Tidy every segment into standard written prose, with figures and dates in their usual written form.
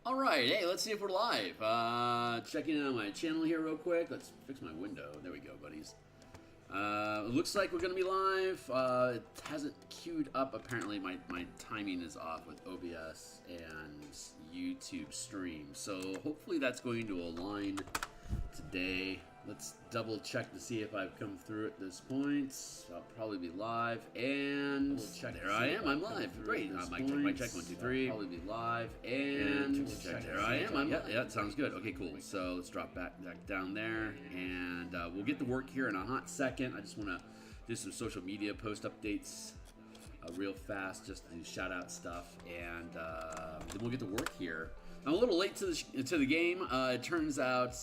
All right, hey, let's see if we're live. Checking in on my channel here real quick. Let's fix my window. There we go, buddies. It looks like we're going to be live. It hasn't queued up. Apparently, my timing is off with OBS and YouTube stream. So hopefully that's going to align today. Let's double check to see if I've come through at this point. I'll probably be live, and there I am. I'm live. Great. Mic check. 1, 2, 3. I'll probably be live, and there I am. Yeah, it sounds good. Okay, cool. So let's drop back down there, and we'll get to work here in a hot second. I just want to do some social media post updates real fast, just to do shout out stuff, and then we'll get to work here. I'm a little late to the game. It turns out.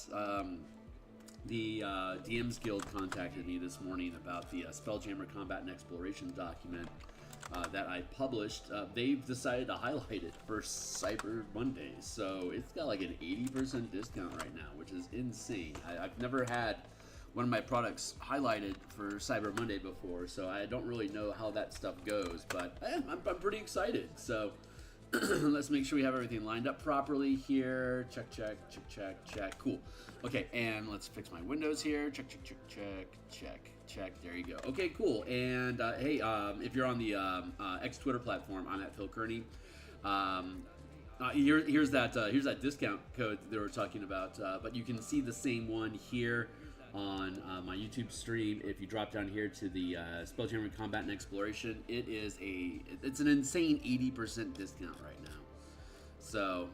The DMsGuild contacted me this morning about the Spelljammer Combat and Exploration document that I published. They've decided to highlight it for Cyber Monday, so it's got like an 80% discount right now, which is insane. I've never had one of my products highlighted for Cyber Monday before, so I don't really know how that stuff goes, but I'm pretty excited. So let's make sure we have everything lined up properly here. Check, check, check, check, check. Cool. Okay, and let's fix my windows here. Check, check, check, check, check, check. There you go. Okay, cool. And hey, if you're on the X Twitter platform, I'm at Phil Kearney. Here's that discount code that they were talking about. But you can see the same one here on my YouTube stream. If you drop down here to the Spelljammer Combat and Exploration, it's an insane 80% discount right now. So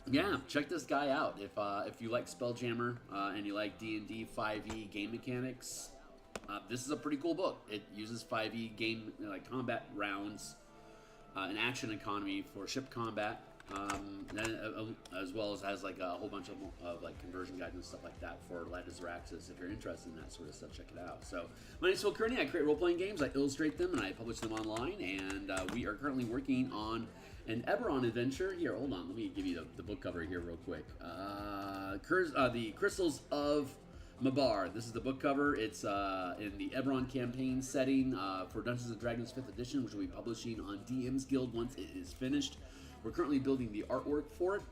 yeah, check this guy out. If you like Spelljammer and you like D&D 5e game mechanics, this is a pretty cool book. It uses 5e game combat rounds, an action economy for ship combat. As well as has like a whole bunch of like conversion guides and stuff like that for Light as Araxis. If you're interested in that sort of stuff, check it out. So my name is Phil Kearney. I create role-playing games, I illustrate them, and I publish them online. And we are currently working on an Eberron adventure. Here, hold on, let me give you the book cover here real quick. The Crystals of Mabar. This is the book cover. It's in the Eberron campaign setting for Dungeons & Dragons 5th edition, which we'll be publishing on DMsGuild once it is finished. We're currently building the artwork for it,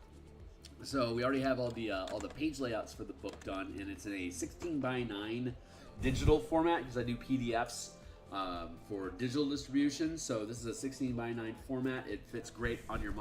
so we already have all the page layouts for the book done, and it's in a 16:9 digital format because I do PDFs for digital distribution. So this is a 16:9 format. It fits great on your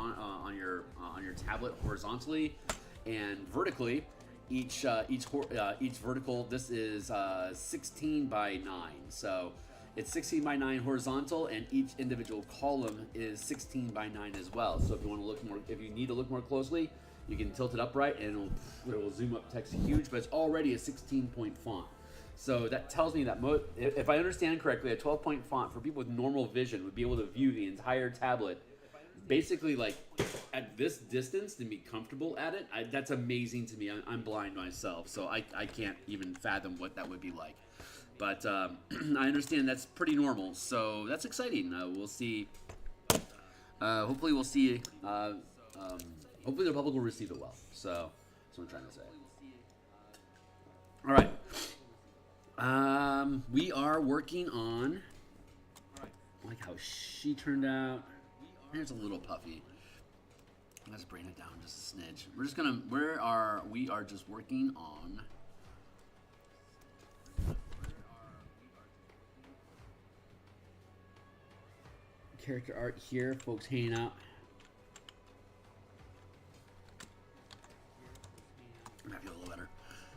tablet horizontally and vertically. Each vertical. This is 16:9. So it's 16:9 horizontal, and each individual column is 16:9 as well. So if you need to look more closely, you can tilt it upright, and it will zoom up text huge. But it's already a 16-point font. So that tells me that if I understand correctly, a 12-point font for people with normal vision would be able to view the entire tablet, basically like at this distance, and be comfortable at it. That's amazing to me. I'm blind myself, so I can't even fathom what that would be like. But I understand that's pretty normal, so that's exciting. We'll see. Hopefully, we'll see. Hopefully, the public will receive it well. So that's what I'm trying to say. All right. We are working on. I like how she turned out. Here's a little puffy. Let's bring it down just a smidge. We are just working on. Character art here, folks hanging out. Might feel a little better.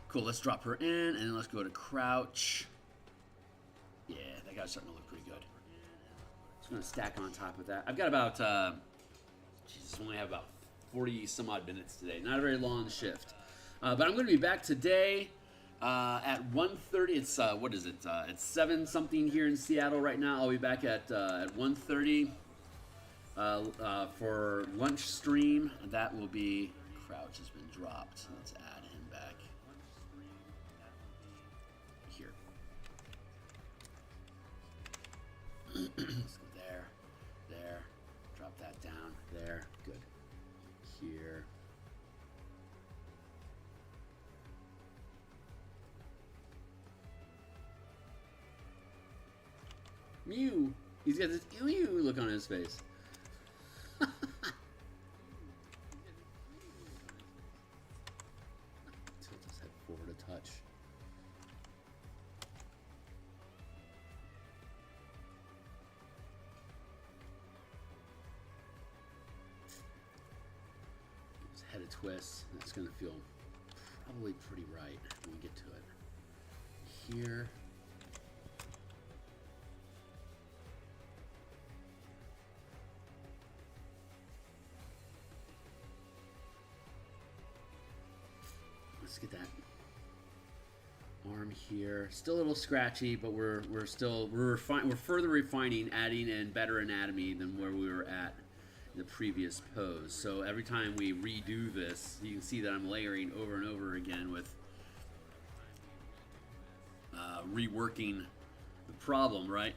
Cool, let's drop her in, and then let's go to crouch. Yeah, that guy's starting to look pretty good. Just gonna stack on top of that. I've got about, Jesus, I only have about 40 some odd minutes today. Not a very long shift. But I'm gonna be back today at 1:30. It's what is it? It's 7 something here in Seattle right now. I'll be back at 1:30 for lunch stream. That will be. Crouch has been dropped. Let's add him back here. Let's go there. Drop that down there. Good. Here. Mew. He's got this ew look on his face. had a twist. It's going to feel probably pretty right when we get to it. Here. Let's get that arm here. Still a little scratchy, but we're further refining, adding in better anatomy than where we were at in the previous pose. So every time we redo this, you can see that I'm layering over and over again with reworking the problem, right?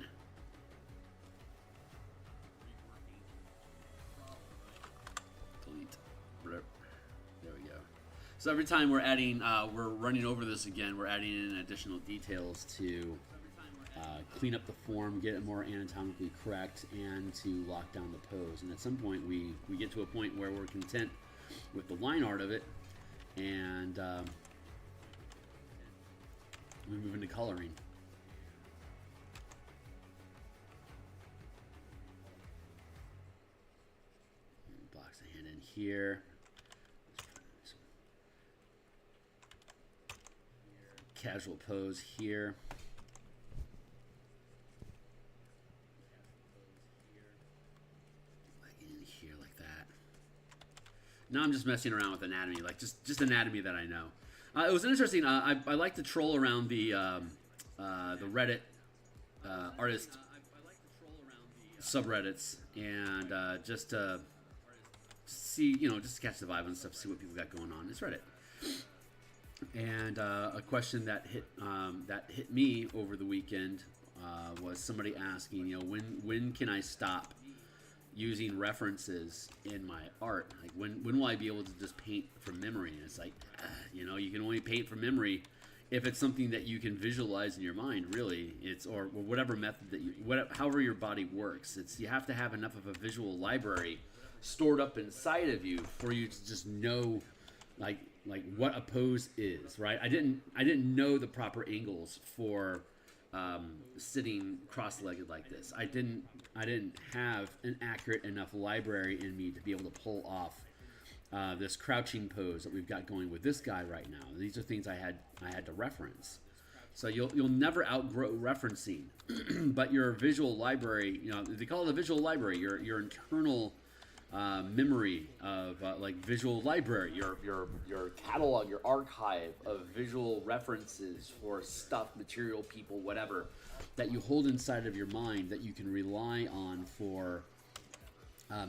Delete. There we go. So every time we're adding, we're running over this again, we're adding in additional details to clean up the form, get it more anatomically correct, and to lock down the pose. And at some point, we get to a point where we're content with the line art of it, and we move into coloring. Blocks the hand in here. Casual pose here. Like in here, like that. Now I'm just messing around with anatomy, like just anatomy that I know. It was interesting. I like to troll around the Reddit artist subreddits and just see, just to catch the vibe and stuff, see what people got going on. It's Reddit. And a question that hit me over the weekend was somebody asking, when can I stop using references in my art? Like, when will I be able to just paint from memory? And it's like, you can only paint from memory if it's something that you can visualize in your mind. Really, or whatever method that however your body works. You have to have enough of a visual library stored up inside of you for you to just know, like what a pose is, right? I didn't know the proper angles for sitting cross-legged like this. I didn't have an accurate enough library in me to be able to pull off this crouching pose that we've got going with this guy right now. These are things I had to reference. So you'll never outgrow referencing, but your visual library, they call it a visual library. Your internal memory of like visual library, your catalog, your archive of visual references for stuff, material, people, whatever, that you hold inside of your mind that you can rely on for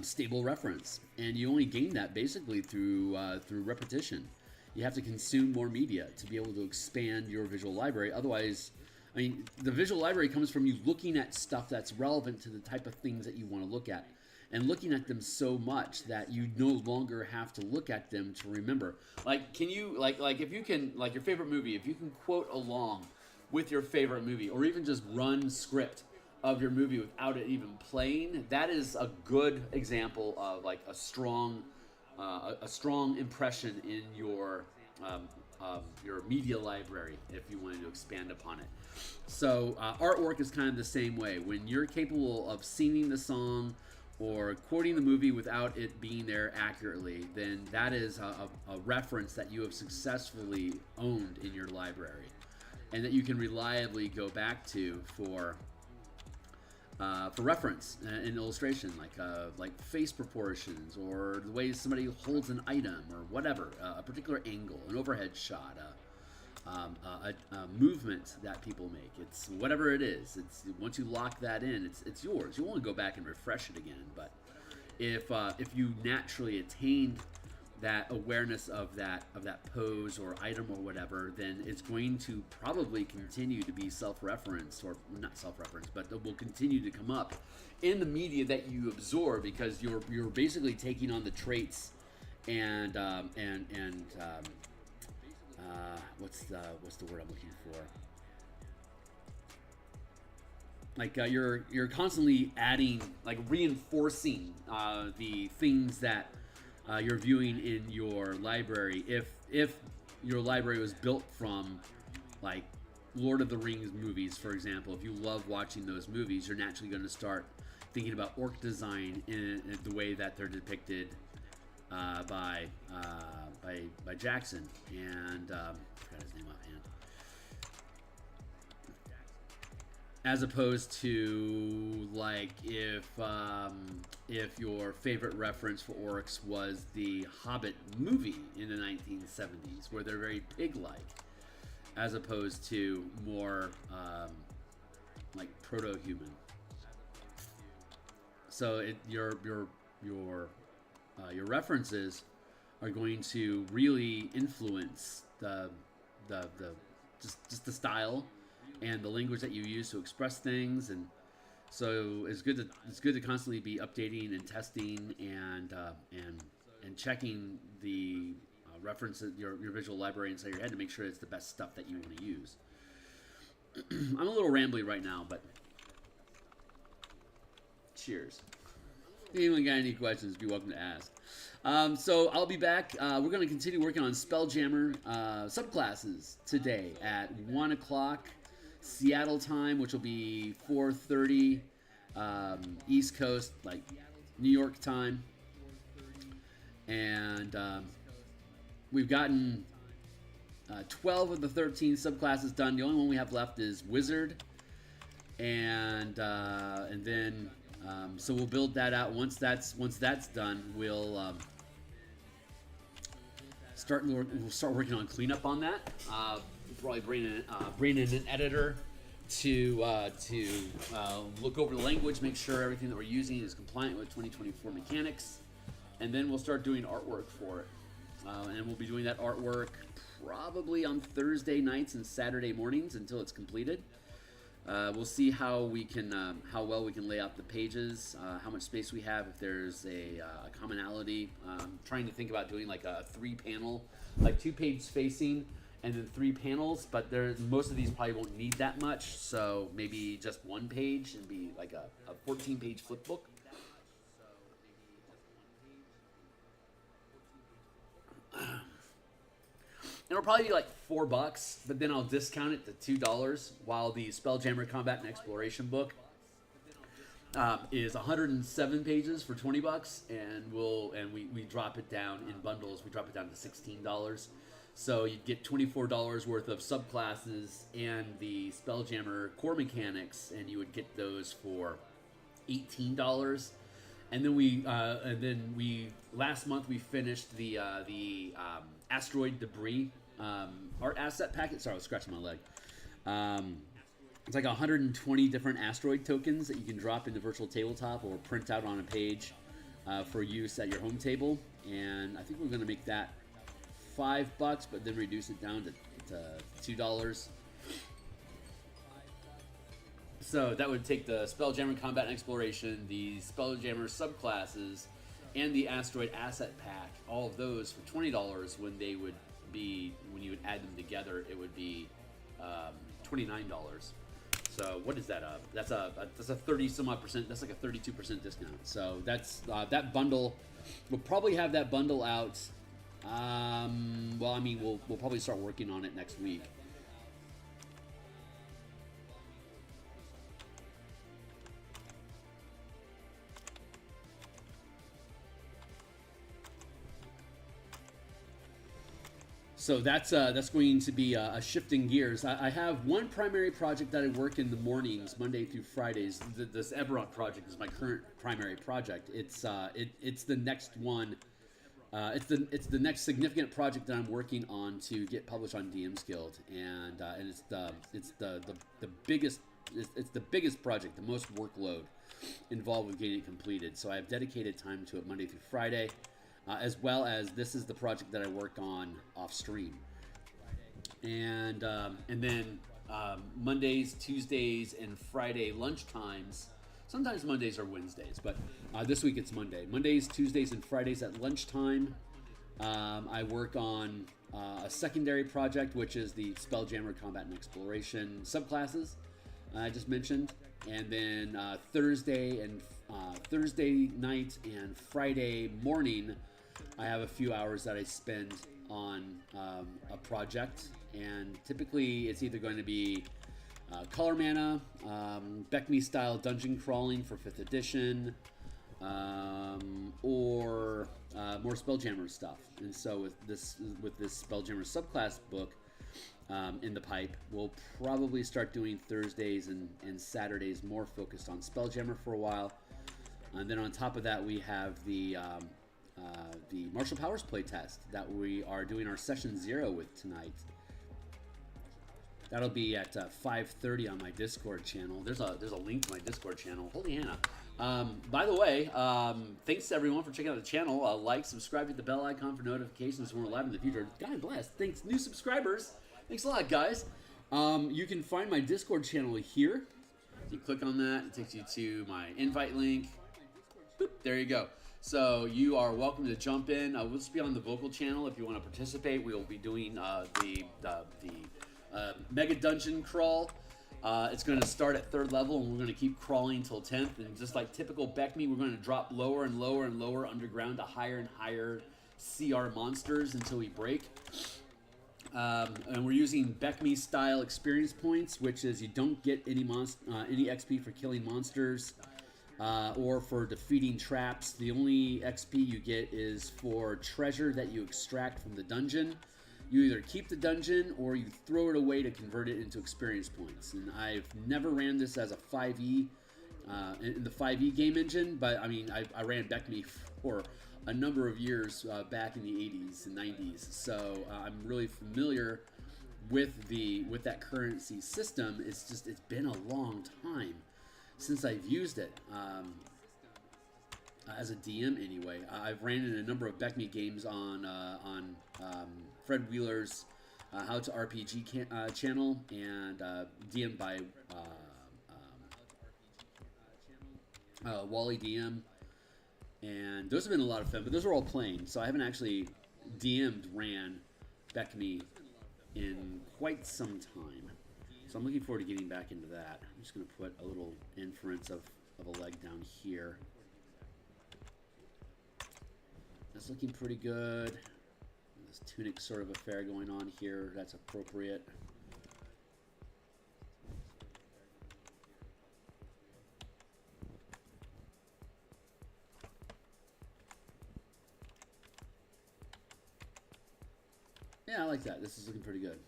stable reference. And you only gain that basically through repetition. You have to consume more media to be able to expand your visual library. Otherwise, the visual library comes from you looking at stuff that's relevant to the type of things that you want to look at, and looking at them so much that you no longer have to look at them to remember. Like, can you, like if you can, like your favorite movie, if you can quote along with your favorite movie, or even just run script of your movie without it even playing, that is a good example of like a strong impression in your media library if you wanted to expand upon it. So artwork is kind of the same way. When you're capable of singing the song or quoting the movie without it being there accurately, then that is a reference that you have successfully owned in your library, and that you can reliably go back to for reference in illustration, like face proportions, or the way somebody holds an item, or whatever, a particular angle, an overhead shot, a movement that people make. It's whatever it is. It's once you lock that in, it's yours. You want to go back and refresh it again. But if you naturally attained that awareness of that pose or item or whatever, then it's going to probably continue to be self-referenced, or not self-referenced, but it will continue to come up in the media that you absorb, because you're basically taking on the traits and what's the word I'm looking for? Like you're constantly adding, like reinforcing the things that you're viewing in your library. If your library was built from like Lord of the Rings movies, for example, if you love watching those movies, you're naturally going to start thinking about orc design in the way that they're depicted by Jackson, and I forgot his name offhand. As opposed to like if your favorite reference for orcs was the Hobbit movie in the 1970s, where they're very pig-like, as opposed to more like proto-human. So your references are going to really influence just the style and the language that you use to express things, and so it's good to constantly be updating and testing and checking the references, your visual library inside your head to make sure it's the best stuff that you want to use. I'm a little rambly right now, but cheers. If anyone got any questions, be welcome to ask. So I'll be back. We're going to continue working on Spelljammer subclasses today at 1 o'clock Seattle time, which will be 4:30 East Coast, like New York time. And we've gotten 12 of the 13 subclasses done. The only one we have left is Wizard, and then so we'll build that out. Once that's done, we'll start working on cleanup on that. We'll probably bring in an editor to look over the language, make sure everything that we're using is compliant with 2024 mechanics, and then we'll start doing artwork for it. And we'll be doing that artwork probably on Thursday nights and Saturday mornings until it's completed. We'll see how well we can lay out the pages, how much space we have, if there's a commonality. Trying to think about doing like a 3-panel, like 2-page spacing, and then 3 panels. But most of these probably won't need that much, so maybe just 1 page and be like a 14-page flip book. It'll probably be like $4, but then I'll discount it to $2, while the Spelljammer Combat and Exploration book is 107 pages for $20, and we drop it down in bundles. We drop it down to $16, so you get $24 worth of subclasses and the Spelljammer core mechanics, and you would get those for $18. And then we last month we finished the asteroid debris art asset packet. Sorry, I was scratching my leg. It's like 120 different asteroid tokens that you can drop into virtual tabletop or print out on a page for use at your home table. And I think we're going to make that $5, but then reduce it down to $2. So that would take the Spelljammer Combat and Exploration, the Spelljammer subclasses, and the Asteroid Asset Pack. All of those for $20. When you would add them together, it would be $29. So what is that? That's a 30-some-odd%. That's like a 32% discount. So that's that bundle. We'll probably have that bundle out. Well, I mean, we'll probably start working on it next week. So that's going to be a shifting gears. I have one primary project that I work in the mornings, Monday through Fridays. This Eberron project is my current primary project. It's the next one. It's the next significant project that I'm working on to get published on DMsGuild, and it's the biggest project, the most workload involved with getting it completed. So I have dedicated time to it Monday through Friday. As well as this is the project that I work on off stream, and then Mondays, Tuesdays, and Friday lunchtimes. Sometimes Mondays or Wednesdays, but this week it's Monday. Mondays, Tuesdays, and Fridays at lunchtime. I work on a secondary project, which is the Spelljammer Combat and Exploration subclasses I just mentioned, and then Thursday night and Friday morning, I have a few hours that I spend on a project, and typically it's either going to be Color Mana, Beckme style dungeon crawling for 5th edition, or more Spelljammer stuff. And so with this Spelljammer subclass book in the pipe, we'll probably start doing Thursdays and Saturdays more focused on Spelljammer for a while. And then on top of that, we have the Martial Powers playtest that we are doing our session 0 with tonight. That'll be at 5:30 on my Discord channel. There's a link to my Discord channel. Holy Hannah. By the way, thanks to everyone for checking out the channel. Like, subscribe, hit the bell icon for notifications when we're live in the future. God bless. Thanks, new subscribers. Thanks a lot, guys. You can find my Discord channel here. You click on that, it takes you to my invite link. Boop, there you go. So you are welcome to jump in. We'll just be on the vocal channel if you want to participate. We will be doing the Mega Dungeon Crawl. It's going to start at 3rd level, and we're going to keep crawling until 10th. And just like typical Beckme, we're going to drop lower and lower and lower underground to higher and higher CR monsters until we break. And we're using Beckme style experience points, which is you don't get any XP for killing monsters or for defeating traps. The only XP you get is for treasure that you extract from the dungeon. You either keep the dungeon or you throw it away to convert it into experience points. And I've never ran this as a 5e in the 5e game engine, but I mean, I ran Beckme for a number of years back in the 80s and 90s. So I'm really familiar with that currency system. It's been a long time since I've used it. As a DM anyway. I've ran in a number of Beckme games on Fred Wheeler's How to RPG channel and DM by Wally DM. And those have been a lot of fun, but those are all playing. So I haven't actually ran Beckme in quite some time. So I'm looking forward to getting back into that. I'm just going to put a little inference of a leg down here. That's looking pretty good. This tunic sort of affair going on here. That's appropriate. Yeah, I like that. This is looking pretty good.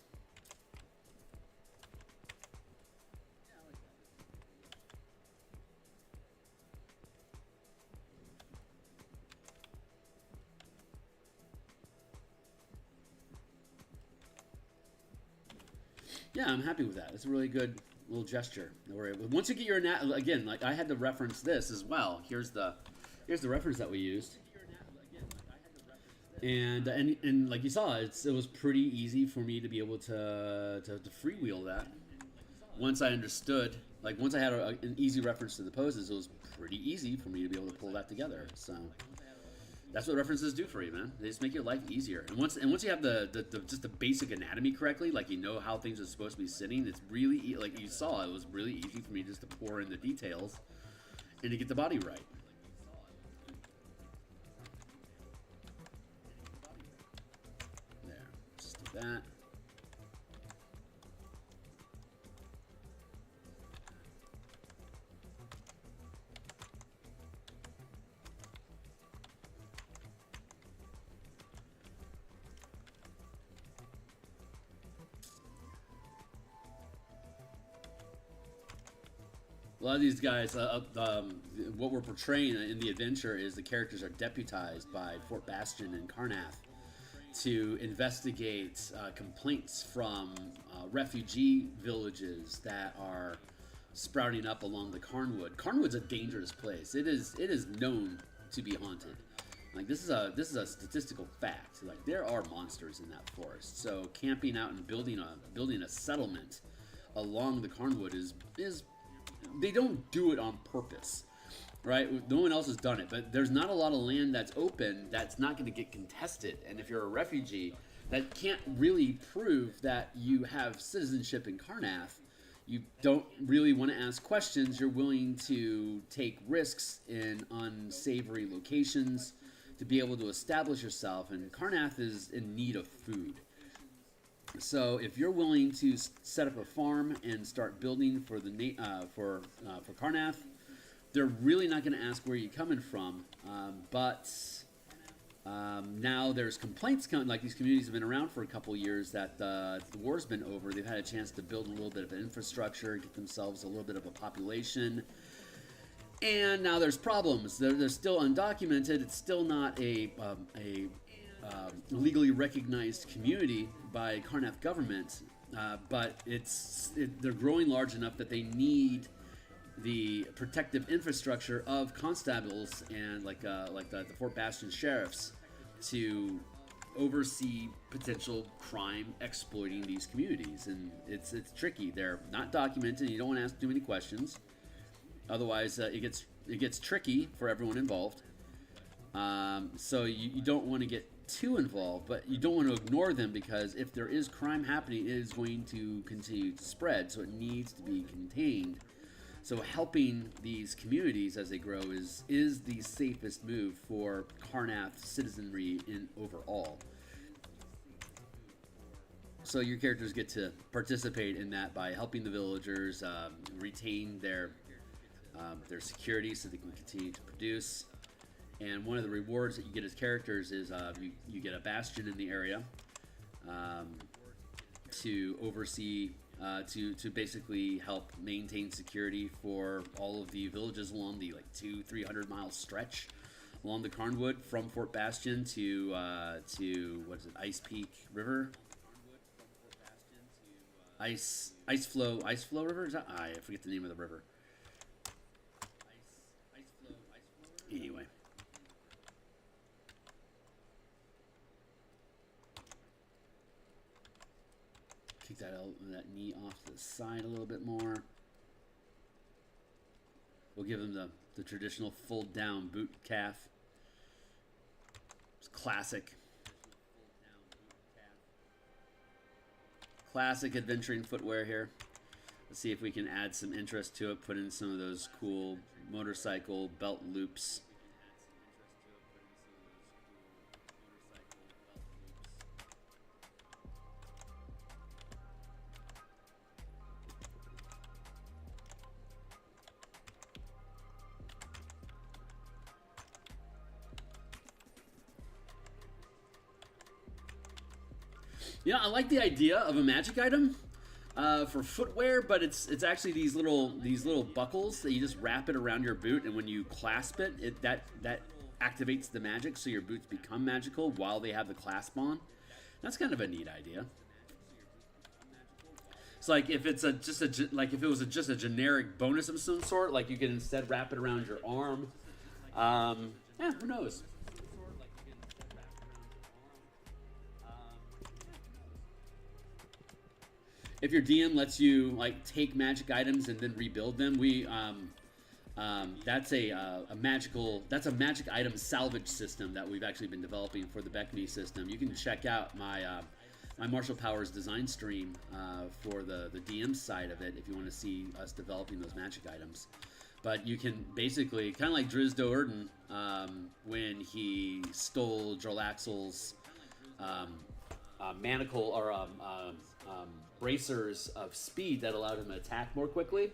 Yeah, I'm happy with that. It's a really good little gesture. Once you get your again, like I had to reference this as well. Here's the reference that we used, and like you saw, it was pretty easy for me to be able to freewheel that. Once I understood, like once I had an easy reference to the poses, it was pretty easy for me to be able to pull that together. So that's what references do for you, man. They just make your life easier. And once you have just the basic anatomy correctly, like you know how things are supposed to be sitting, it's really like you saw. It was really easy for me just to pour in the details and to get the body right. There, just do that. A lot of these guys, what we're portraying in the adventure is the characters are deputized by Fort Bastion and Carnath to investigate complaints from refugee villages that are sprouting up along the Carnwood. Carnwood's a dangerous place. It is known to be haunted. Like this is a statistical fact. Like there are monsters in that forest. So camping out and building a settlement along the Carnwood is they don't do it on purpose, right? No one else has done it, but there's not a lot of land that's open that's not going to get contested. And if you're a refugee that can't really prove that you have citizenship in Carnath, you don't really want to ask questions. You're willing to take risks in unsavory locations to be able to establish yourself. And Carnath is in need of food. So if you're willing to set up a farm and start building for for Carnath, they're really not going to ask where you're coming from. But Now there's complaints coming, like these communities have been around for a couple years that the war's been over. They've had a chance to build a little bit of an infrastructure, get themselves a little bit of a population. And now there's problems. They're still undocumented. It's still not a legally recognized community by Karnath government, but they're growing large enough that they need the protective infrastructure of constables and like the Fort Bastion sheriffs to oversee potential crime exploiting these communities. And it's tricky. They're not documented. You don't want to ask too many questions, otherwise it gets tricky for everyone involved. So you don't want to get too involved, but you don't want to ignore them, because if there is crime happening, it is going to continue to spread, so it needs to be contained. So helping these communities as they grow is the safest move for Karnath citizenry in overall. So your characters get to participate in that by helping the villagers retain their security so they can continue to produce. And one of the rewards that you get as characters is you get a bastion in the area to oversee, to basically help maintain security for all of the villages along the 200-300 mile stretch along the Carnwood from Fort Bastion to what is it, Ice Peak River, Ice Flow River. Is that? I forget the name of the river. Anyway. Kick that knee off to the side a little bit more. We'll give him the traditional fold down boot calf. It's classic. Classic adventuring footwear here. Let's see if we can add some interest to it, put in some of those cool motorcycle belt loops. Yeah, I like the idea of a magic item for footwear, but it's actually these little buckles that you just wrap it around your boot, and when you clasp it, that activates the magic, so your boots become magical while they have the clasp on. That's kind of a neat idea. It's like if it's if it was just a generic bonus of some sort, like you could instead wrap it around your arm. Yeah, who knows? If your DM lets you take magic items and then rebuild them, that's a magic item salvage system that we've actually been developing for the Beckme system. You can check out my Martial Powers design stream for the DM side of it if you want to see us developing those magic items. But you can basically, kind of like Driz Do'Urden when he stole Jorlaxel's manacle or bracers of speed that allowed him to attack more quickly.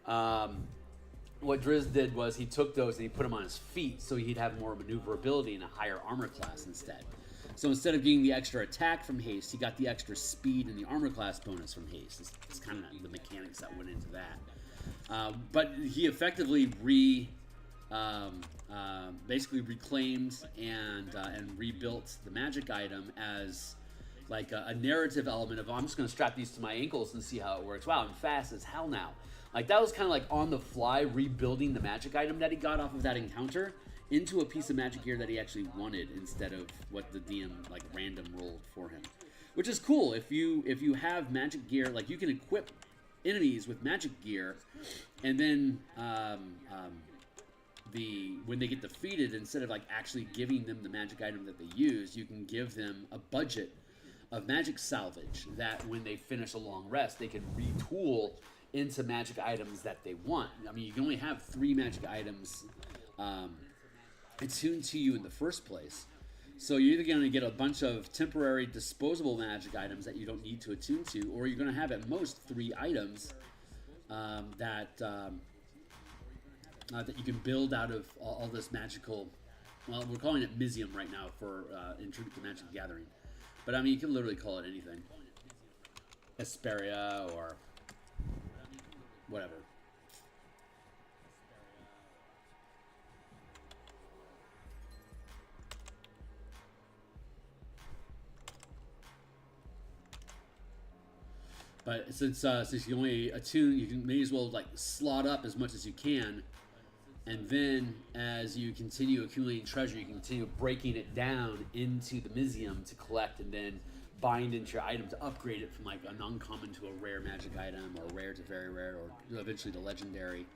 What Driz did was he took those and he put them on his feet so he'd have more maneuverability and a higher armor class instead. So instead of getting the extra attack from haste, he got the extra speed and the armor class bonus from haste. It's kind of the mechanics that went into that. But he effectively basically reclaimed and rebuilt the magic item as like a narrative element of, I'm just going to strap these to my ankles and see how it works. Wow, I'm fast as hell now. Like, that was kind of like on the fly rebuilding the magic item that he got off of that encounter into a piece of magic gear that he actually wanted instead of what the DM random rolled for him. Which is cool. If you have magic gear, you can equip enemies with magic gear, and then when they get defeated, instead of actually giving them the magic item that they use, you can give them a budget of magic salvage that when they finish a long rest, they can retool into magic items that they want. I mean, you can only have 3 magic items attuned to you in the first place. So you're either going to get a bunch of temporary disposable magic items that you don't need to attune to, or you're going to have at most 3 items that you can build out of all this magical Well, we're calling it Mizium right now for in Tribute to Magic the Gathering. But I mean, you can literally call it anything. Asperia or whatever. But since you can only attune, you may as well like slot up as much as you can, and then as you continue accumulating treasure, you can continue breaking it down into the Mizium to collect, and then bind into your item to upgrade it from like a non-common to a rare magic item, or rare to very rare, or eventually to legendary.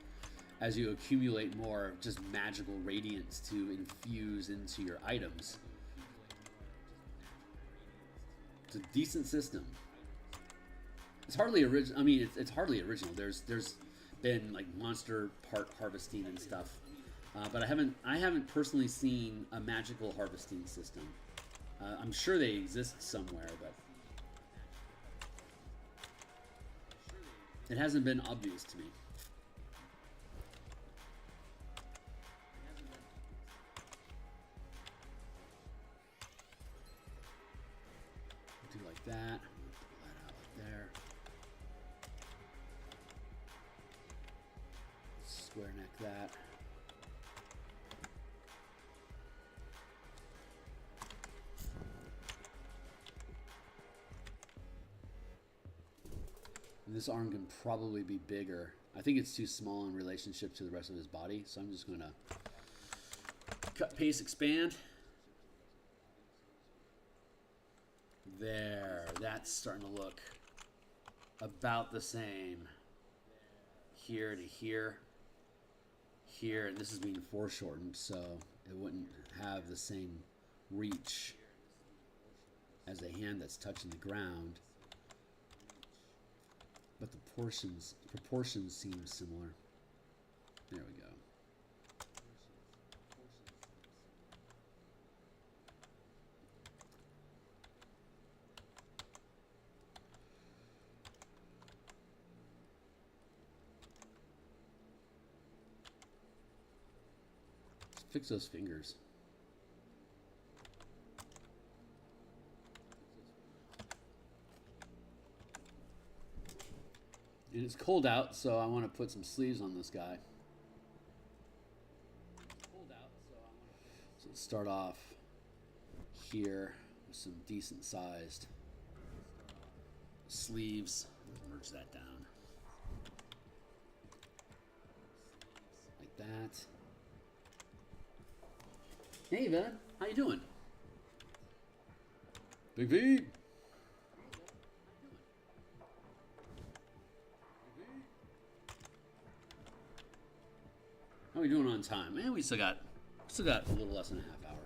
As you accumulate more just magical radiance to infuse into your items. It's a decent system. It's hardly original. I mean, it's hardly original. There's been like monster part harvesting and stuff, but I haven't personally seen a magical harvesting system. I'm sure they exist somewhere, but it hasn't been obvious to me. Do like that. Pull that out like there. Square neck that. And this arm can probably be bigger. I think it's too small in relationship to the rest of his body, so I'm just going to cut, paste, expand. There, that's starting to look about the same. Here to here. Here, and this is being foreshortened, so it wouldn't have the same reach as a hand that's touching the ground. But the proportions seem similar. There we go. Let's fix those fingers. And it's cold out, so I want to put some sleeves on this guy. So let's start off here with some decent sized sleeves. Merge that down. Like that. Hey, man. How you doing? Big V. How are we doing on time? Man, we still got a little less than a half hour.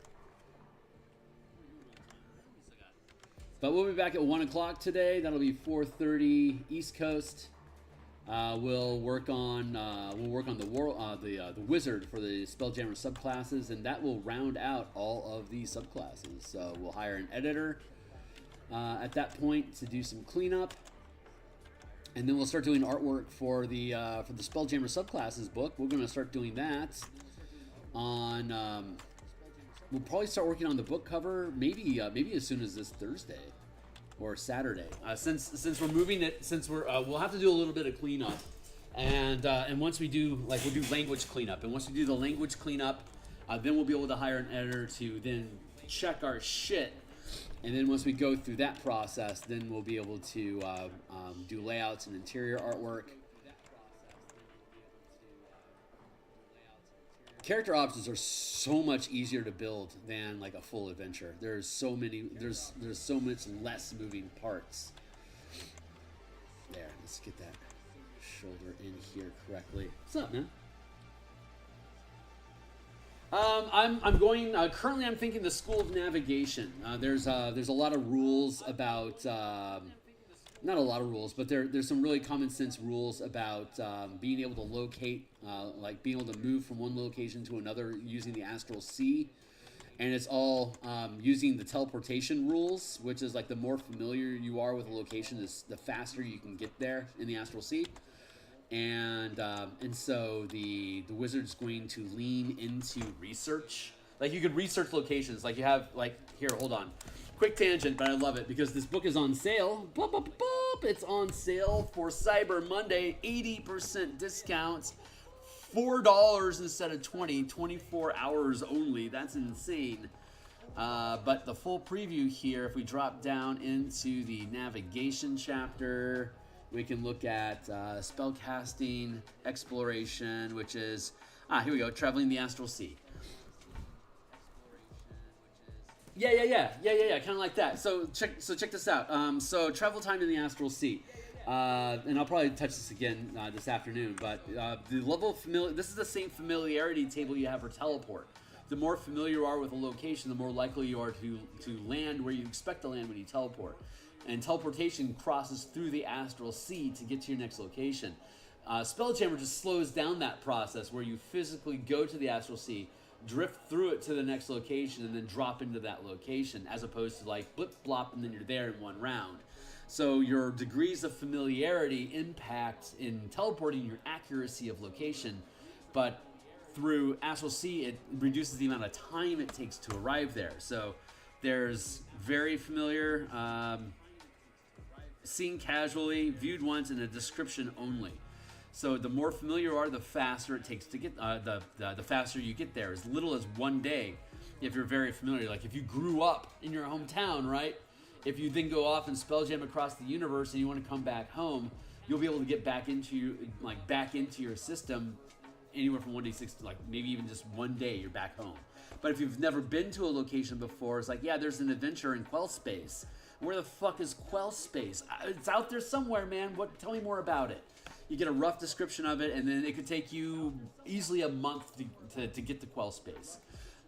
But we'll be back at 1 o'clock today. That'll be 4:30 East Coast. We'll work on the wizard for the Spelljammer subclasses, and that will round out all of these subclasses. So we'll hire an editor at that point to do some cleanup. And then we'll start doing artwork for the Spelljammer subclasses book. We're going to start doing that on. We'll probably start working on the book cover maybe as soon as this Thursday or Saturday. Since we're moving it, we'll have to do a little bit of cleanup, and once we do, like, we'll do language cleanup, and once we do the language cleanup, then we'll be able to hire an editor to then check our shit. And then once we go through that process, then we'll be able to do layouts and interior artwork. Character options are so much easier to build than like a full adventure. There's so much less moving parts. There, let's get that shoulder in here correctly. What's up, man? I'm going. Currently, I'm thinking the School of Navigation. There's a lot of rules about. Not a lot of rules, but there's some really common sense rules about being able to locate, like being able to move from one location to another using the Astral Sea, and it's all using the teleportation rules, which is like the more familiar you are with a location, the faster you can get there in the Astral Sea. And so the wizard's going to lean into research Like, you could research locations. Like, you have, like, here, hold on. Quick tangent, but I love it because this book is on sale. Boop, boop, boop. It's on sale for Cyber Monday. 80% discounts. $4 instead of 24 hours only. That's insane. But the full preview here, if we drop down into the navigation chapter, we can look at spellcasting, exploration, which is, here we go, traveling the astral sea. Yeah, kind of like that. So check this out. So travel time in the astral sea. And I'll probably touch this again this afternoon, but the level of this is the same familiarity table you have for teleport. The more familiar you are with a location, the more likely you are to land where you expect to land when you teleport. And teleportation crosses through the astral sea to get to your next location. Spelljammer just slows down that process where you physically go to the astral sea, drift through it to the next location, and then drop into that location, as opposed to like blip blop and then you're there in one round. So your degrees of familiarity impact in teleporting your accuracy of location, but through Astral Sea, it reduces the amount of time it takes to arrive there. So there's very familiar, seen casually, viewed once, and a description only. So the more familiar you are, the faster it takes to get, the faster you get there. As little as 1 day, if you're very familiar. Like if you grew up in your hometown, right? If you then go off and spelljam across the universe and you want to come back home, you'll be able to get back into your system anywhere from 1 day 6 to like maybe even just 1 day you're back home. But if you've never been to a location before, it's like, yeah, there's an adventure in Quell Space. Where the fuck is Quell Space? It's out there somewhere, man. Tell me more about it. You get a rough description of it, and then it could take you easily a month to get to Quell Space.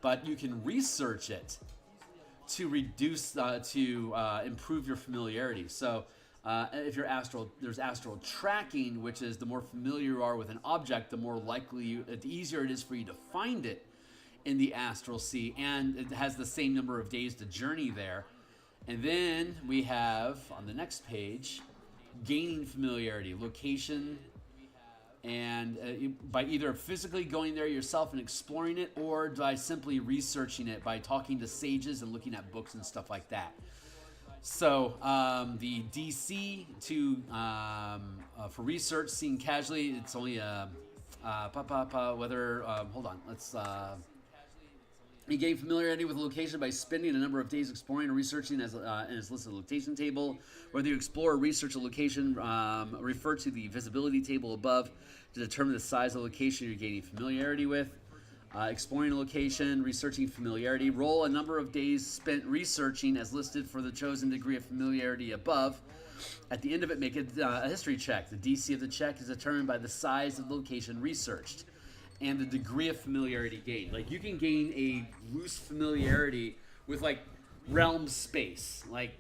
But you can research it to reduce, improve your familiarity. So if you're astral, there's astral tracking, which is the more familiar you are with an object, the more likely the easier it is for you to find it in the astral sea, and it has the same number of days to journey there. And then we have on the next page, gaining familiarity, location, and by either physically going there yourself and exploring it, or by simply researching it by talking to sages and looking at books and stuff like that. So the DC for research seen casually, it's only hold on, let's you gain familiarity with a location by spending a number of days exploring or researching in its listed location table. Whether you explore or research a location, refer to the visibility table above to determine the size of the location you're gaining familiarity with. Exploring a location, researching familiarity. Roll a number of days spent researching as listed for the chosen degree of familiarity above. At the end of it, make a history check. The DC of the check is determined by the size of the location researched and the degree of familiarity gained. Like you can gain a loose familiarity with like realm space, like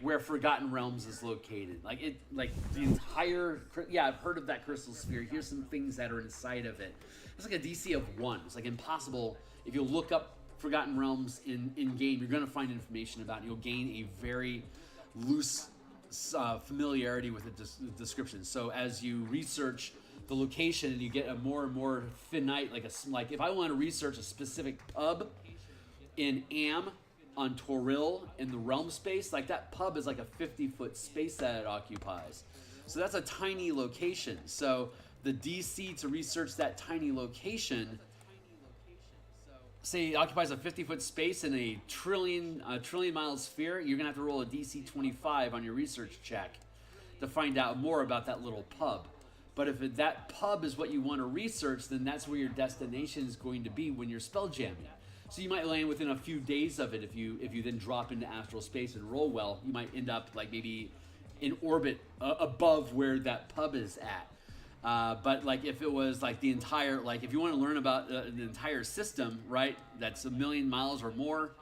where Forgotten Realms is located. Like the entire, yeah, I've heard of that crystal sphere. Here's some things that are inside of it. It's like a DC of 1. It's like impossible. If you look up Forgotten Realms in game, you're going to find information about it. You'll gain a very loose familiarity with the description. So as you research the location and you get a more and more finite, like if I want to research a specific pub in Am on Toril in the realm space, like that pub is like a 50-foot space that it occupies. So that's a tiny location. So the DC to research that tiny location, say it occupies a 50-foot space in a trillion mile sphere, you're gonna have to roll a DC 25 on your research check to find out more about that little pub. But if that pub is what you want to research, then that's where your destination is going to be when you're spelljamming. So you might land within a few days of it. If you then drop into astral space and roll well, you might end up like maybe in orbit above where that pub is at. But like if it was like the entire, like if you want to learn about the entire system, right, that's 1 million miles or more,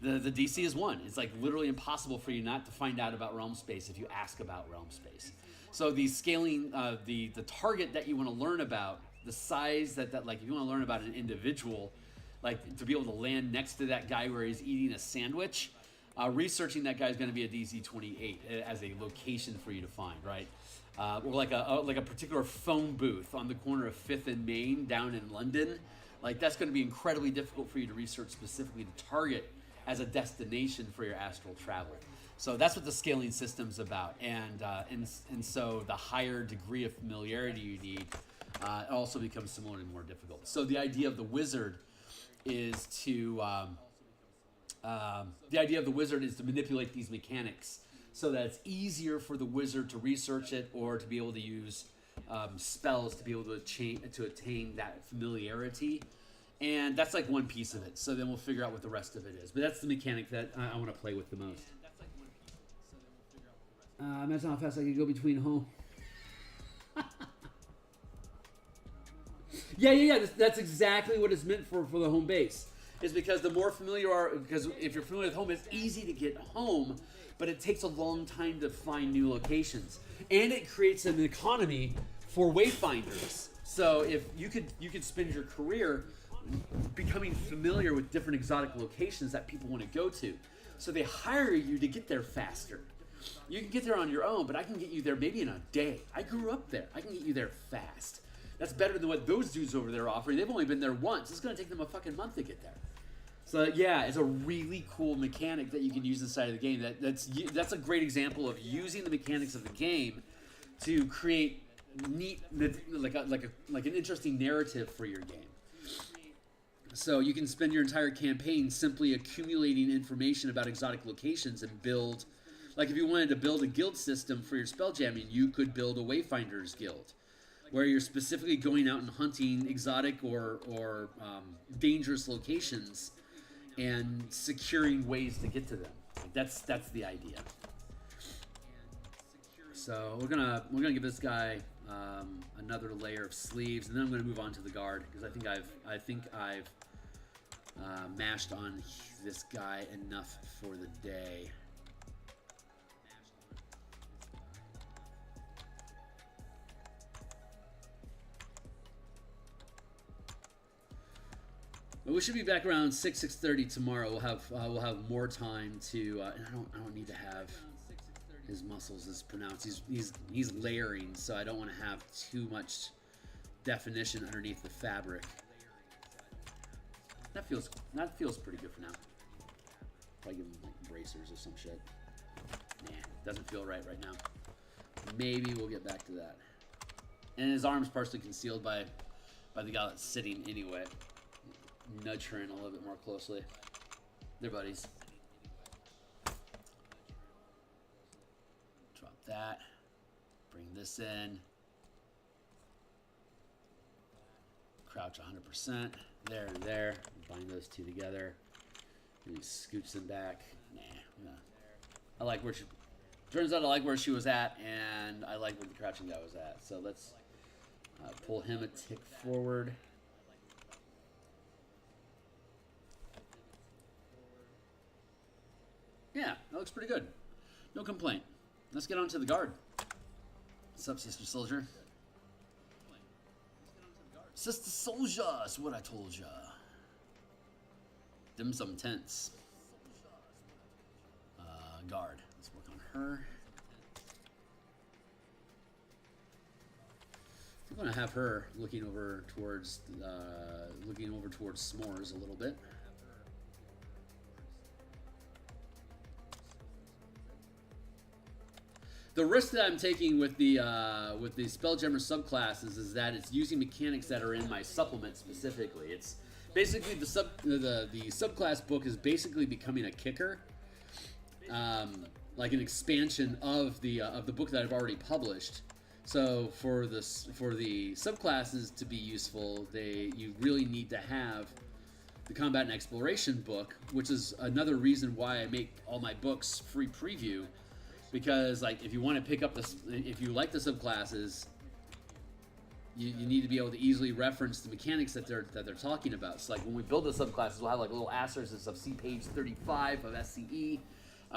the DC is 1. It's like literally impossible for you not to find out about realm space if you ask about realm space. So the scaling, the target that you want to learn about, the size that like if you want to learn about an individual, like to be able to land next to that guy where he's eating a sandwich, researching that guy is going to be a DC 28 as a location for you to find, right? Or like a particular phone booth on the corner of 5th and Main down in London. Like, that's going to be incredibly difficult for you to research specifically to target as a destination for your astral travel. So that's what the scaling system's about. And so the higher degree of familiarity you need, it also becomes similarly more difficult. So the idea of the wizard is to manipulate these mechanics so that it's easier for the wizard to research it or to be able to use spells to be able to attain that familiarity. And that's like one piece of it. So then we'll figure out what the rest of it is. But that's the mechanic that I want to play with the most. Imagine how fast I could go between home. Yeah. That's exactly what it's meant for the home base. Is because the more familiar you are, because if you're familiar with home, it's easy to get home, but it takes a long time to find new locations. And it creates an economy for wayfinders. So if you could spend your career becoming familiar with different exotic locations that people want to go to. So they hire you to get there faster. You can get there on your own, but I can get you there maybe in a day. I grew up there. I can get you there fast. That's better than what those dudes over there are offering. They've only been there once. It's going to take them a fucking month to get there. So yeah, it's a really cool mechanic that you can use inside of the game. That's a great example of using the mechanics of the game to create neat, like an interesting narrative for your game. So you can spend your entire campaign simply accumulating information about exotic locations and build, like if you wanted to build a guild system for your spelljamming, you could build a Wayfinders Guild, where you're specifically going out and hunting exotic or dangerous locations and securing ways to get to them. That's the idea. So we're gonna give this guy another layer of sleeves, and then I'm gonna move on to the guard because I think I've mashed on this guy enough for the day. But we should be back around 6:30 tomorrow. We'll have more time to. And I don't need to have his muscles as pronounced. He's layering, so I don't want to have too much definition underneath the fabric. That feels pretty good for now. Probably give him like bracers or some shit. Nah, doesn't feel right now. Maybe we'll get back to that. And his arm's partially concealed by the guy that's sitting anyway. Nudge her in a little bit more closely. They're buddies. Drop that. Bring this in. Crouch 100%. There and there. Bind those two together. Maybe scooch them back. Nah. I like where she... Turns out I like where she was at, and I like where the crouching guy was at. So let's pull him a tick forward. Yeah, that looks pretty good. No complaint. Let's get on to the guard. What's up, Sister Soldier? Sister Soldier, that's what I told ya. Dim sum tents. Guard. Let's work on her. I'm gonna have her looking over towards s'mores a little bit. The risk that I'm taking with the Spelljammer subclasses is that it's using mechanics that are in my supplement specifically. It's basically the subclass book is basically becoming a kicker, like an expansion of the book that I've already published. So for the subclasses to be useful, you really need to have the combat and exploration book, which is another reason why I make all my books free preview. Because like if you want to pick up if you like the subclasses, you need to be able to easily reference the mechanics that they're talking about. So like when we build the subclasses, we'll have like little asterisks of see page 35 of SCE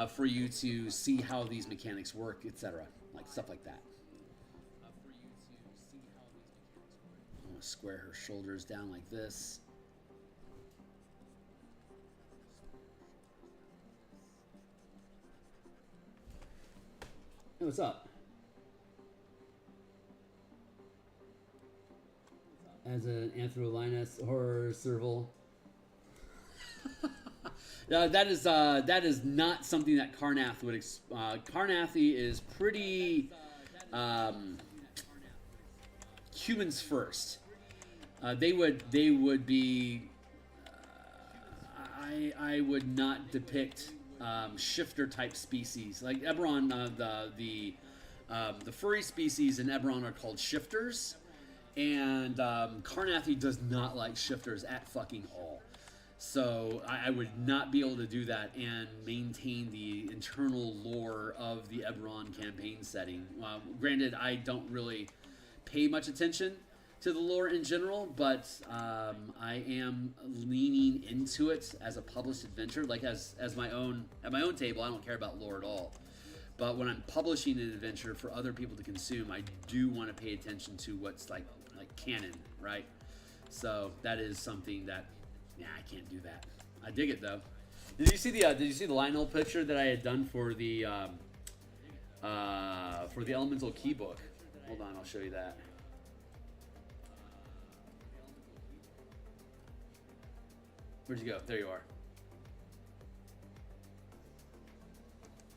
for you to see how these mechanics work, etc. Like stuff like that. I'm gonna square her shoulders down like this. Hey, what's up? as an Anthrolinus horror serval. That is not something that Karnath would. Karnathi is pretty humans first. They would be. I would not depict shifter type species like Eberron. The furry species in Eberron are called shifters, and Karnathi does not like shifters at fucking all. So I would not be able to do that and maintain the internal lore of the Eberron campaign setting. Granted, I don't really pay much attention to the lore in general, but I am leaning into it as a published adventure. Like as my own at my own table, I don't care about lore at all. But when I'm publishing an adventure for other people to consume, I do want to pay attention to what's like canon, right? So that is something that. Yeah, I can't do that. I dig it though. Did you see the Lionel picture that I had done for the Elemental Key book? Hold on, I'll show you that. Where'd you go? There you are.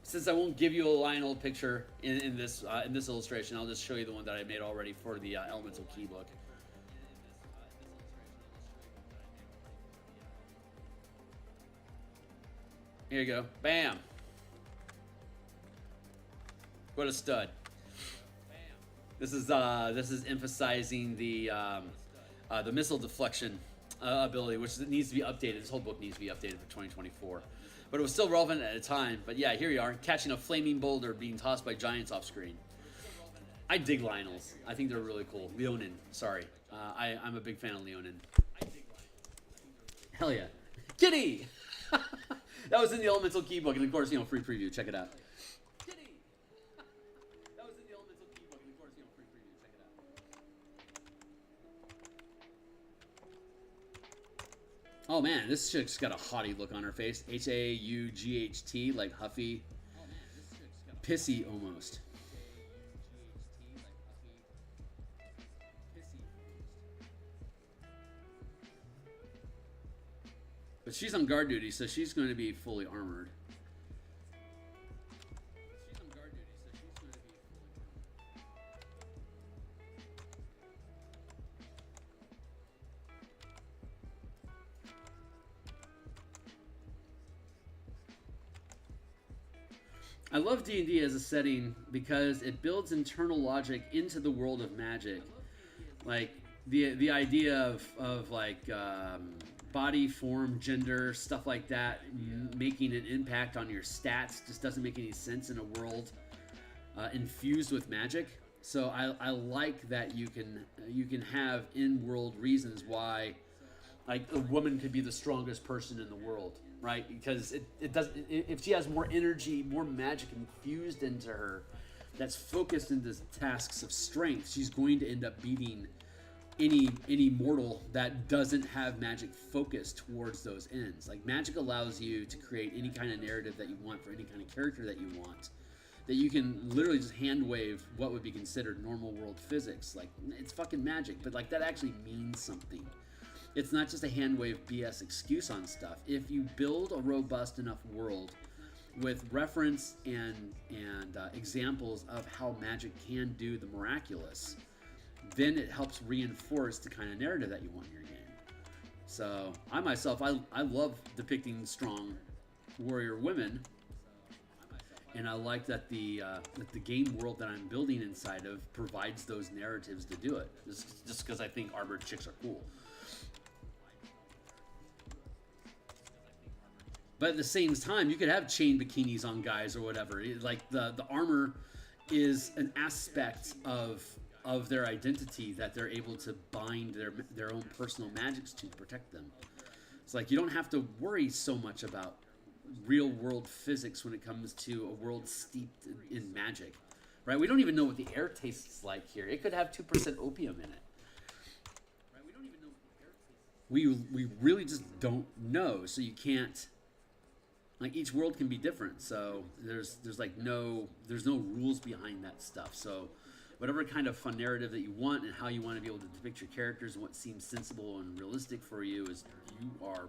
Since I won't give you a Lionel picture in this illustration, I'll just show you the one that I made already for the Elemental Key book. Here you go. Bam. What a stud. This is emphasizing the missile deflection ability, which needs to be updated. This whole book needs to be updated for 2024. But it was still relevant at the time. But yeah, here you are, catching a flaming boulder being tossed by giants off screen. I dig Lionels. I think they're really cool. Leonin, sorry. I'm a big fan of Leonin. Hell yeah. Kitty! That was in the Elemental Key book, and of course, free preview. Check it out. Kitty! That was in the Elemental Key book, and of course, free preview. Check it out. Oh man, this chick's got a haughty look on her face. H-A-U-G-H-T, like huffy. Pissy almost. But she's on guard duty, so she's going to be fully armored. I love D&D as a setting because it builds internal logic into the world of Magic. Like the idea of body, form, gender, stuff like that, making an impact on your stats just doesn't make any sense in a world infused with magic. So I like that you can have in-world reasons why, like, a woman could be the strongest person in the world, right? Because it does, if she has more energy, more magic infused into her, that's focused into tasks of strength, she's going to end up beating any mortal that doesn't have magic focused towards those ends. Like, magic allows you to create any kind of narrative that you want for any kind of character that you want, that you can literally just hand wave what would be considered normal world physics. Like, it's fucking magic, but like that actually means something. It's not just a hand wave BS excuse on stuff. If you build a robust enough world with reference and examples of how magic can do the miraculous, then it helps reinforce the kind of narrative that you want in your game. So I myself, I love depicting strong warrior women, and I like that the game world that I'm building inside of provides those narratives to do it. Just because I think armored chicks are cool. But at the same time, you could have chain bikinis on guys or whatever. Like the armor is an aspect of their identity that they're able to bind their own personal magics to protect them. It's like you don't have to worry so much about real world physics when it comes to a world steeped in magic, right? We don't even know what the air tastes like here. It could have 2% opium in it. Right? We don't even know what the air tastes like. We really just don't know. So you can't, like, each world can be different. So there's no rules behind that stuff. So whatever kind of fun narrative that you want and how you want to be able to depict your characters and what seems sensible and realistic for you, is you are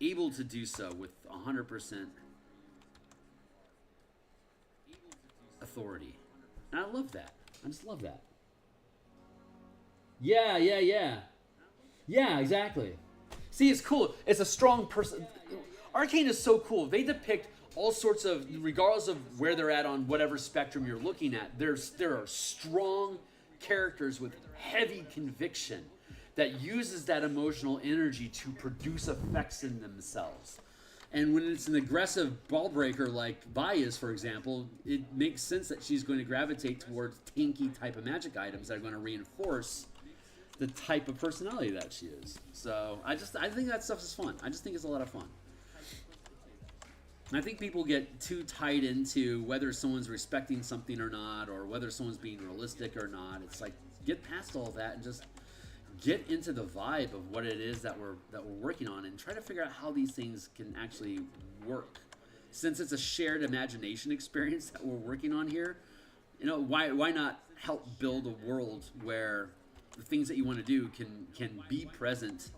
able to do so with 100% authority. And I love that. I just love that. Yeah, yeah, yeah. Yeah, exactly. See, it's cool. It's a strong person. Arcane is so cool. They depict all sorts of, regardless of where they're at on whatever spectrum you're looking at, there are strong characters with heavy conviction that uses that emotional energy to produce effects in themselves. And when it's an aggressive ball breaker like Vi is, for example, it makes sense that she's going to gravitate towards tanky type of magic items that are going to reinforce the type of personality that she is. So I think that stuff is fun. I just think it's a lot of fun. And I think people get too tied into whether someone's respecting something or not, or whether someone's being realistic or not. It's like, get past all that and just get into the vibe of what it is that we're working on, and try to figure out how these things can actually work. Since it's a shared imagination experience that we're working on here, you know, why not help build a world where the things that you want to do can be present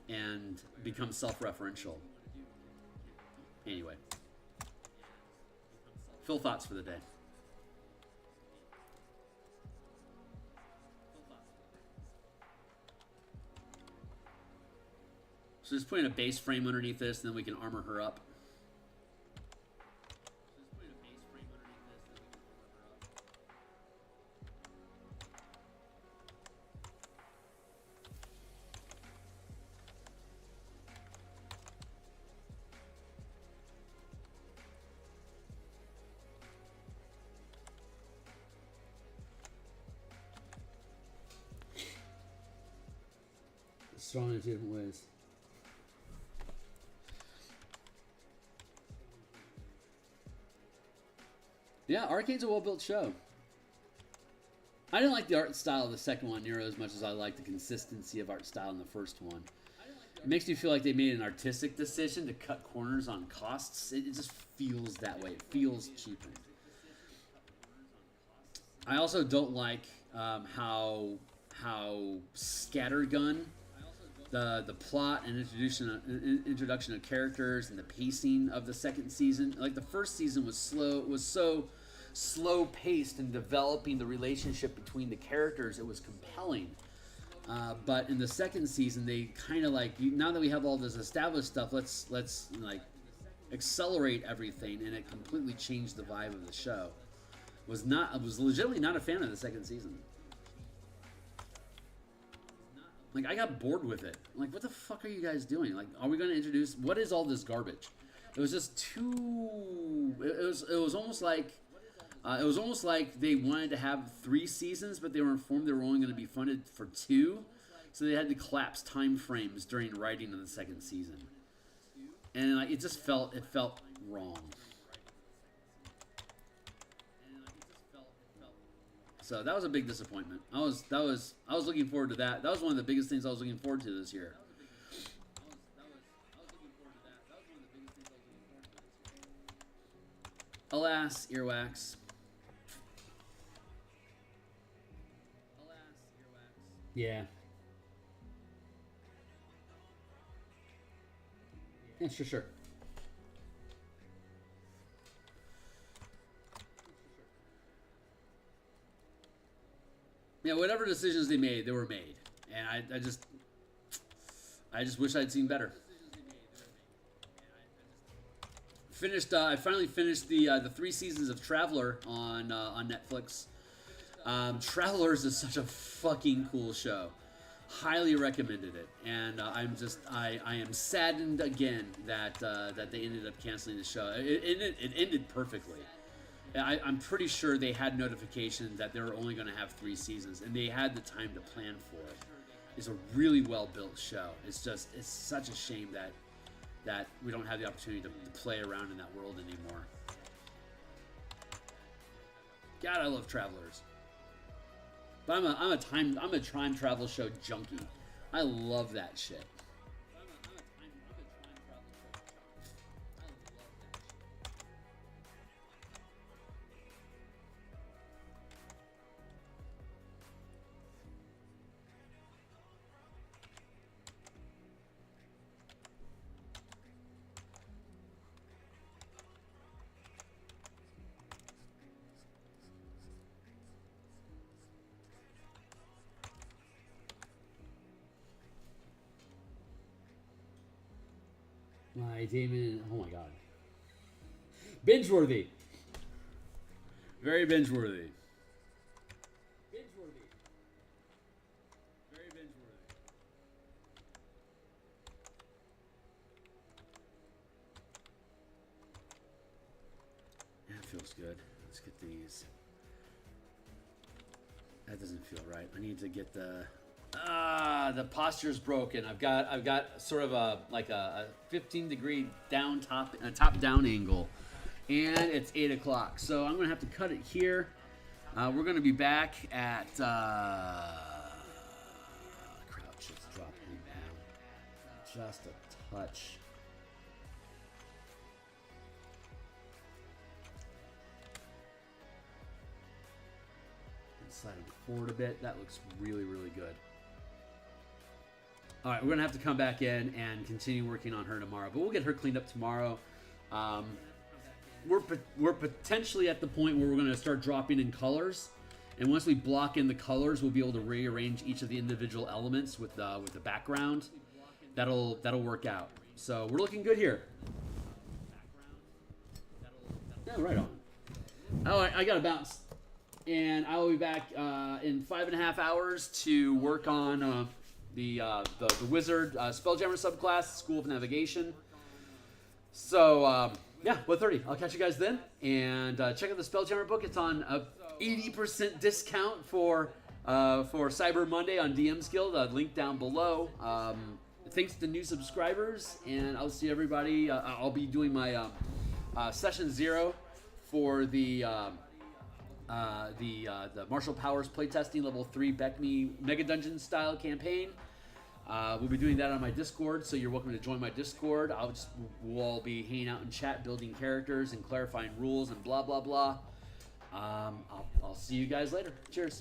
and become self-referential. Anyway, Phil, thoughts for the day. So just putting a base frame underneath this, and then we can armor her up. Strong in two different ways. Yeah, Arcane's a well-built show. I didn't like the art style of the second one near as much as I like the consistency of art style in the first one. It makes me feel like they made an artistic decision to cut corners on costs. It just feels that way. It feels cheapened. I also don't like how scattergun the plot and introduction of characters and the pacing of the second season. Like, the first season was slow. It was so slow paced in developing the relationship between the characters. It was compelling. But in the second season, they kind of like, now that we have all this established stuff, let's like accelerate everything, and it completely changed the vibe of the show. I was legitimately not a fan of the second season. Like, I got bored with it. Like, what the fuck are you guys doing? Like, are we going to introduce... What is all this garbage? It was just too... It was almost like... it was almost like they wanted to have 3 seasons, but they were informed they were only going to be funded for 2. So they had to collapse time frames during writing of the second season. And like, it felt wrong. So that was a big disappointment. I was looking forward to that. That was one of the biggest things I was looking forward to this year. Alas, earwax. Yeah. Yeah, sure. Yeah, whatever decisions they made, they were made, and I just wish I'd seen better. I finally finished the 3 seasons of Traveler on Netflix. Travelers is such a fucking cool show. Highly recommended it, and I am saddened again that they ended up canceling the show. It ended perfectly. I'm pretty sure they had notification that they were only going to have 3 seasons, and they had the time to plan for it. It's a really well-built show. It's such a shame that we don't have the opportunity to play around in that world anymore. God, I love Travelers. But I'm a time travel show junkie. I love that shit. My Damon. Oh my god. Binge-worthy. Very binge-worthy. Binge-worthy. Very binge-worthy. That feels good. Let's get these. That doesn't feel right. I need to get the posture's broken. I've got sort of a 15-degree top down angle, and it's 8 o'clock. So I'm gonna have to cut it here. We're gonna be back at crouch. Let's drop him down just a touch. Slide him forward a bit. That looks really, really good. All right, we're gonna have to come back in and continue working on her tomorrow, but we'll get her cleaned up tomorrow. We're potentially at the point where we're gonna start dropping in colors, and once we block in the colors, we'll be able to rearrange each of the individual elements with the background. That'll work out. So we're looking good here. Yeah, right on. All right, I gotta bounce. And I will be back in 5.5 hours to work on the Wizard Spelljammer subclass, School of Navigation. So, yeah, 1:30. I'll catch you guys then. And check out the Spelljammer book. It's on a 80% discount for Cyber Monday on DMsGuild. Link down below. Thanks to new subscribers. And I'll see everybody. I'll be doing my Session 0 for the Martial Powers playtesting level 3 Beckme Mega Dungeon style campaign. We'll be doing that on my Discord, so you're welcome to join my Discord. We'll all be hanging out in chat, building characters and clarifying rules and blah blah blah. I'll see you guys later. Cheers.